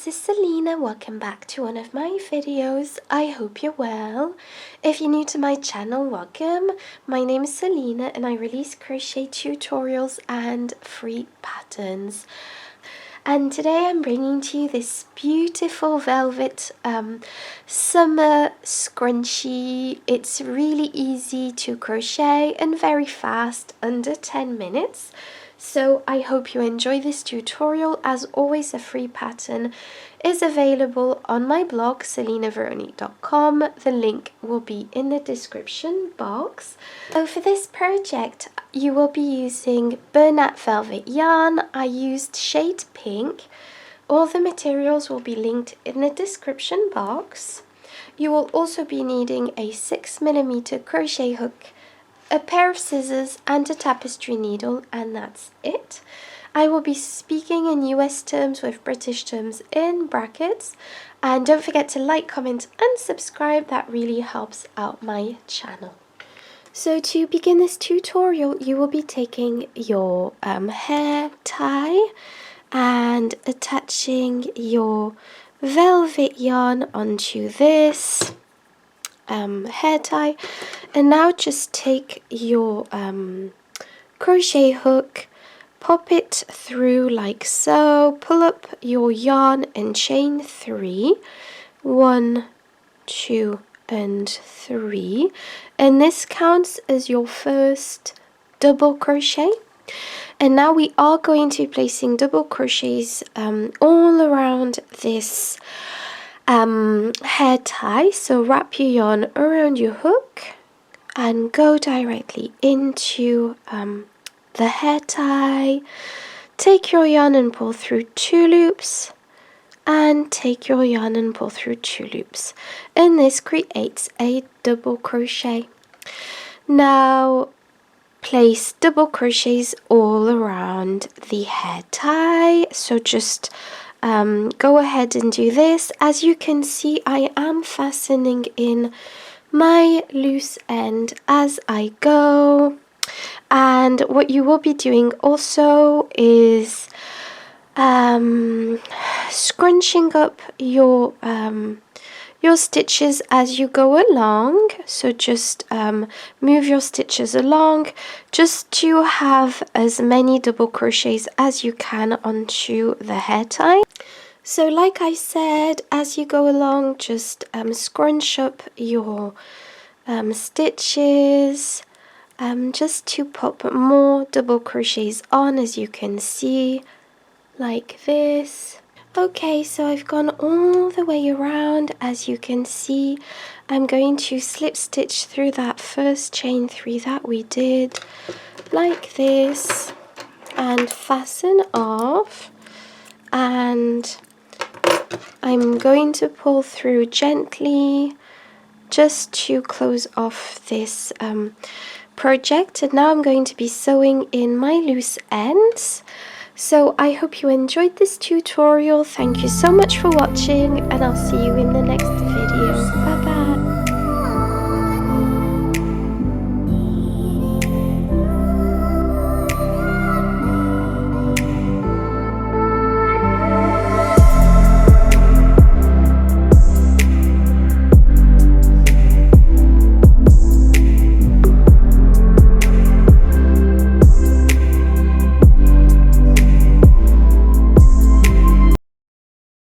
this is Selina. Welcome back to one of my videos. I hope you're well. If you're new to my channel, welcome. My name is Selina and I release crochet tutorials and free patterns. And today I'm bringing to you this beautiful velvet summer scrunchie. It's really easy to crochet and very fast, under 10 minutes. So I hope you enjoy this tutorial. As always, a free pattern is available on my blog, selinaveronique.com. The link will be in the description box. So for this project, you will be using Bernat Velvet Yarn. I used shade pink. All the materials will be linked in the description box. You will also be needing a 6mm crochet hook, a pair of scissors and a tapestry needle, and that's it. I will be speaking in US terms with British terms in brackets, and don't forget to like, comment and subscribe. That really helps out my channel. So to begin this tutorial, you will be taking your hair tie and attaching your velvet yarn onto this hair tie, and now just take your crochet hook, pop it through like so, pull up your yarn and chain 3, 1, 2 and 3, and this counts as your first double crochet. And now we are going to be placing double crochets all around this hair tie. So wrap your yarn around your hook and go directly into the hair tie. Take your yarn and pull through 2 loops, and take your yarn and pull through 2 loops, and this creates a double crochet. Now place double crochets all around the hair tie. So just go ahead and do this. As you can see, I am fastening in my loose end as I go, and what you will be doing also is scrunching up your stitches as you go along. So just move your stitches along just to have as many double crochets as you can onto the hair tie. So like I said, as you go along, just scrunch up your stitches just to pop more double crochets on, as you can see, like this. Okay, so I've gone all the way around. As you can see, I'm going to slip stitch through that first chain 3 that we did, like this, and fasten off, and I'm going to pull through gently just to close off this project. And now I'm going to be sewing in my loose ends. So I hope you enjoyed this tutorial. Thank you so much for watching, and I'll see you in the next video. Bye bye.